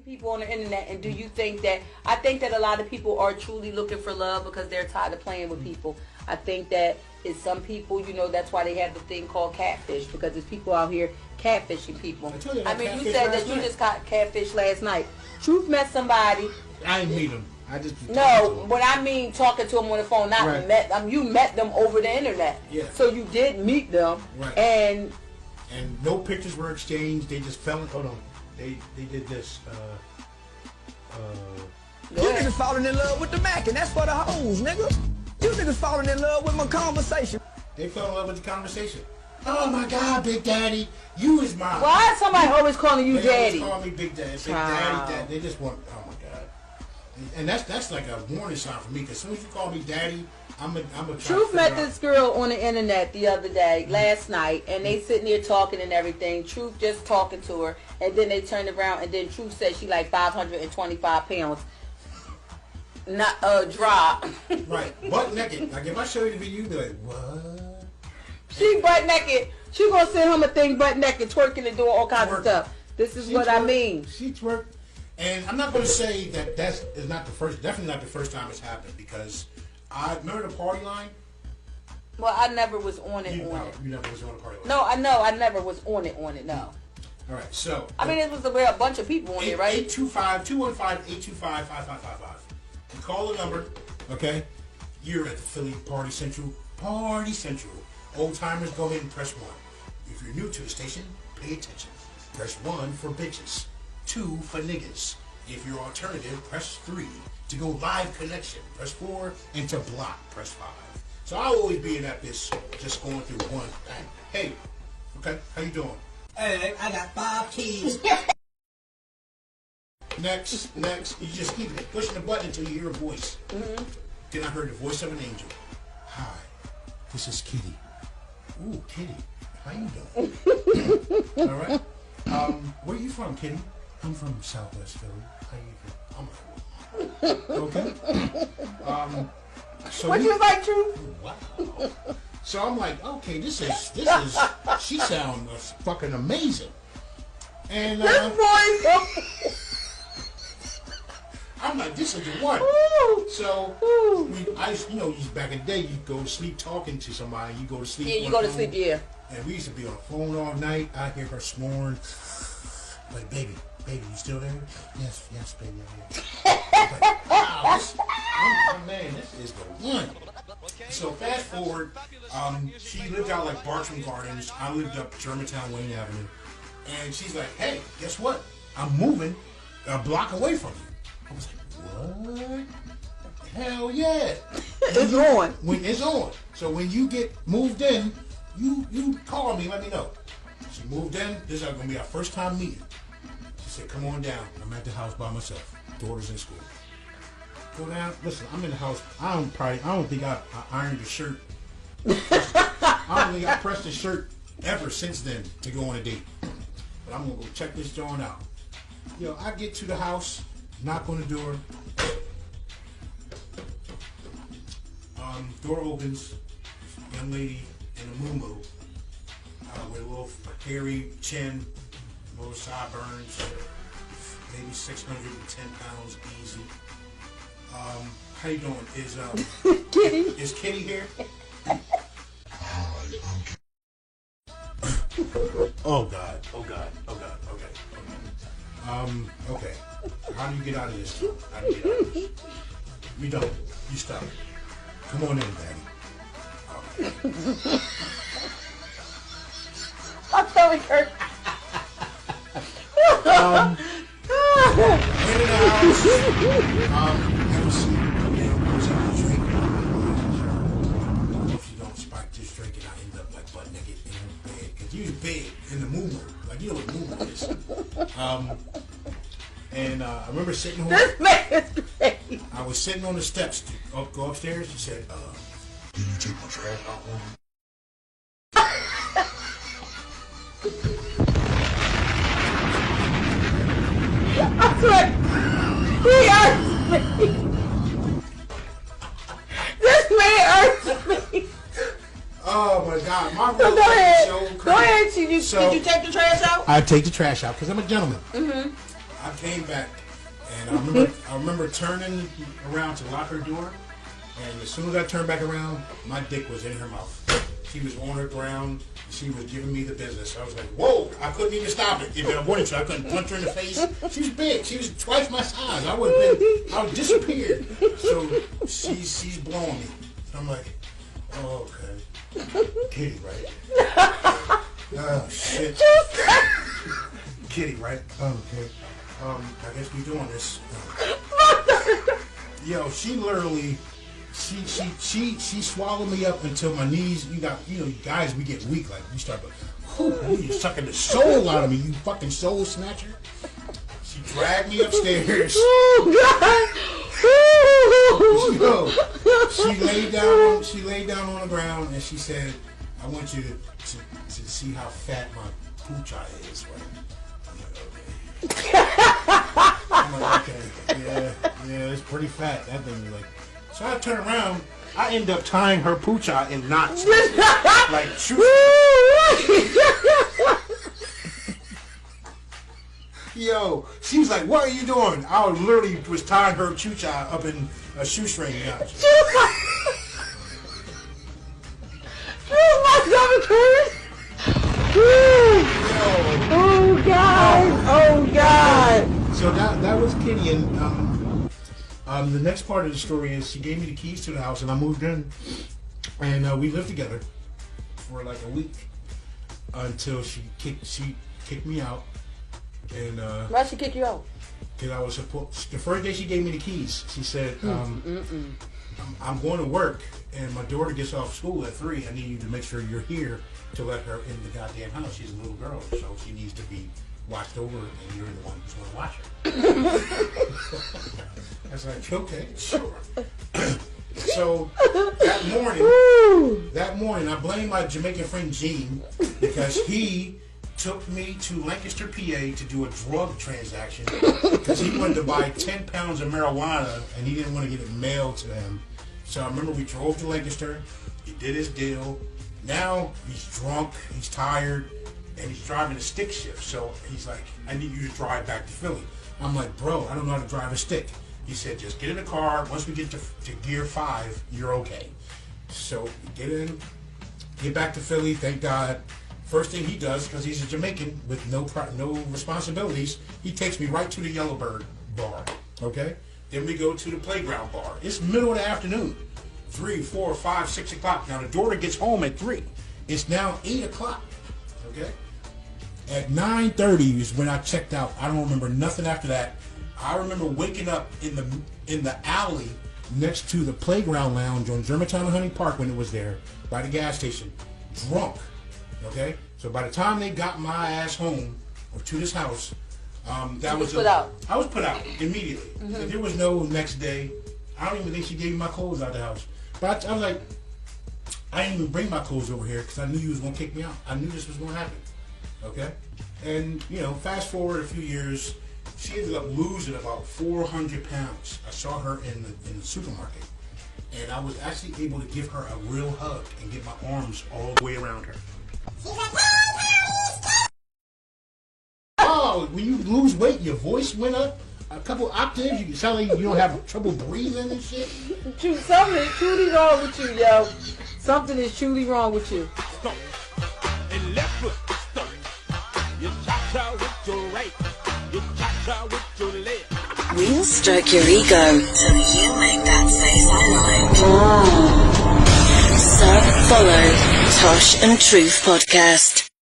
people on the internet, and do you think that, I think that a lot of people are truly looking for love because they're tired of playing with people. I think that it's some people, you know, that's why they have the thing called catfish, because there's people out here catfishing people. I mean, you said that you just got catfish last night. Truth met somebody. I didn't meet him. I just no, but I mean talking to them on the phone, not right. you met them over the internet. Yeah. So you did meet them, right? And no pictures were exchanged. They just fell in. Hold on. They did this. You niggas falling in love with the Mac, and that's for the hoes, nigga. You niggas falling in love with my conversation. They fell in love with the conversation. Oh my God, Big Daddy, you is my. Why is somebody always calling you Daddy? They always call me Big Daddy. Say Daddy. They just want. Oh my God. And that's like a warning sign for me, because as soon as you call me Daddy, I'm a. Truth met this girl on the internet the other day, last night, and they sitting there talking and everything. Truth just talking to her, and then they turned around, and then Truth said she like 525 pounds. Not dry. Right, butt naked. Like if I show you the video, you be like, what? She butt naked. She gonna send him a thing butt naked, twerking and doing all kinds of stuff. This is what I mean. She twerked, and I'm not gonna say that is not the first. Definitely not the first time it's happened, because I remember the party line. Well, I never was on it. You never was on the party line. No, I know. I never was on it. No. All right, so I mean, it was a bunch of people on it, right? 825-215-825-5555. You call the number, okay? You're at the Philly Party Central. Party Central. Old timers, go ahead and press 1. If you're new to the station, pay attention. Press 1 for bitches. 2 for niggas. If you're alternative, press 3 to go live connection. Press 4, and to block, press 5. So I'll always be in that bitch, just going through one. Hey, okay, how you doing? Hey, I got 5 keys. Next. You just keep pushing the button until you hear a voice. Mm-hmm. Then I heard the voice of an angel. Hi, this is Kitty. Ooh, Kitty, how you doing? All right. Where you from, Kitty? I'm from Southwest Philly. How you doing? I'm okay. So what you like, True? Wow. So I'm like, okay, this is. She sounds fucking amazing. And this boy. I'm like, this is the one. So, back in the day, you go to sleep talking to somebody. You go to sleep. Yeah, you go to sleep, yeah. And we used to be on the phone all night. I hear her snoring. Like, baby, you still there? Yes, baby, I'm here. Like, wow, this is the one. So fast forward, she lived out like Bartram Gardens. I lived up Germantown, Wayne Avenue. And she's like, hey, guess what? I'm moving a block away from you. I was like, what? Hell yeah. It's on. When it's on. So when you get moved in, you call me, let me know. She moved in. This is going to be our first time meeting. She said, come on down. I'm at the house by myself. Daughter's in school. Go down. Listen, I'm in the house. I don't think I ironed the shirt. I don't think I pressed the shirt ever since then to go on a date. But I'm going to go check this joint out. Yo, I get to the house. Knock on the door. Door opens. Young lady in a muumuu with a little hairy chin, little sideburns, maybe 610 pounds easy. How you doing? Is Kitty? Is Kitty here? Oh God. Okay. Okay. How do you get out of this? You don't. You stop. Come on in, Daddy. I'm telling her. In the house. Have a seat. Drink. If you don't spike this drink, and I end up like butt naked in the bed. Cause you in bed in the muumuu. Like, you know what muumuu is. And I remember sitting home. This man is great. I was sitting on the steps to go upstairs. She said, "Can you take my trash out for me?" I swear, he hurts me. This man hurts me. Oh my God, my So go ahead. so Go ahead. Did you take the trash out? I take the trash out because I'm a gentleman. Mm-hmm. I came back, and I remember turning around to lock her door, and as soon as I turned back around, my dick was in her mouth. She was on her ground. She was giving me the business. I was like, whoa! I couldn't even stop it. If I wanted to, I couldn't punch her in the face. She was big. She was twice my size. I would have disappeared. So she's blowing me. I'm like, oh, okay. Kitty, right? Oh, shit. Kitty, right? Oh, okay. I guess we doing this. Yo, she literally, she swallowed me up until my knees. You guys, we get weak. Like you start, you're sucking the soul out of me. You fucking soul snatcher. She dragged me upstairs. Oh God! Yo, she laid down on the ground and she said, "I want you to see how fat my poochai is." Right? I'm like, okay, yeah, it's pretty fat. That thing is like. So I turn around, I end up tying her poochai in knots, like shoot. Yo, she was like, "What are you doing?" I literally was tying her poochai up in a shoestring knot. Oh my God! Oh God! Oh God! So that was Kitty, and the next part of the story is she gave me the keys to the house, and I moved in, and we lived together for like a week until she kicked me out. And why'd she kick you out? Because I was supposed. The first day she gave me the keys, she said, "I'm going to work, and my daughter gets off school at 3. I need you to make sure you're here to let her in the goddamn house. She's a little girl, so she needs to be watched over, and you're the one who's going to watch her." I was like, "Okay, sure." So that morning, I blame my Jamaican friend Gene because he took me to Lancaster, PA to do a drug transaction because he wanted to buy 10 pounds of marijuana and he didn't want to get it mailed to him. So I remember we drove to Lancaster. He did his deal. Now he's drunk, he's tired, and he's driving a stick shift. So he's like, "I need you to drive back to Philly." I'm like, "Bro, I don't know how to drive a stick." He said, "Just get in the car. Once we get to gear 5, you're okay." So we get in, get back to Philly, thank God. First thing he does, because he's a Jamaican with no responsibilities, he takes me right to the Yellowbird bar, okay? Then we go to the playground bar. It's middle of the afternoon, 3, 4, 5, 6 o'clock. Now the daughter gets home at 3. It's now 8 o'clock, okay? At 9:30 is when I checked out. I don't remember nothing after that. I remember waking up in the alley next to the playground lounge on Germantown and Honey Park when it was there, by the gas station, drunk. Okay, so by the time they got my ass home or to this house, that was put out. I was put out immediately. Mm-hmm. There was no next day. I don't even think she gave me my clothes out of the house. But I was like, I didn't even bring my clothes over here because I knew you was gonna kick me out. I knew this was gonna happen. Okay, and fast forward a few years, she ended up losing about 400 pounds. I saw her in the supermarket, and I was actually able to give her a real hug and get my arms all the way around her. Oh, when you lose weight, your voice went up a couple octaves. You sound like you don't have trouble breathing and shit. Something is truly wrong with you, yo. Something is truly wrong with you. And left foot stomp. You cha-cha with your right. You cha-cha with your left. We'll stroke your ego till you make that face online. Sub follow Tosh and Truth Podcast.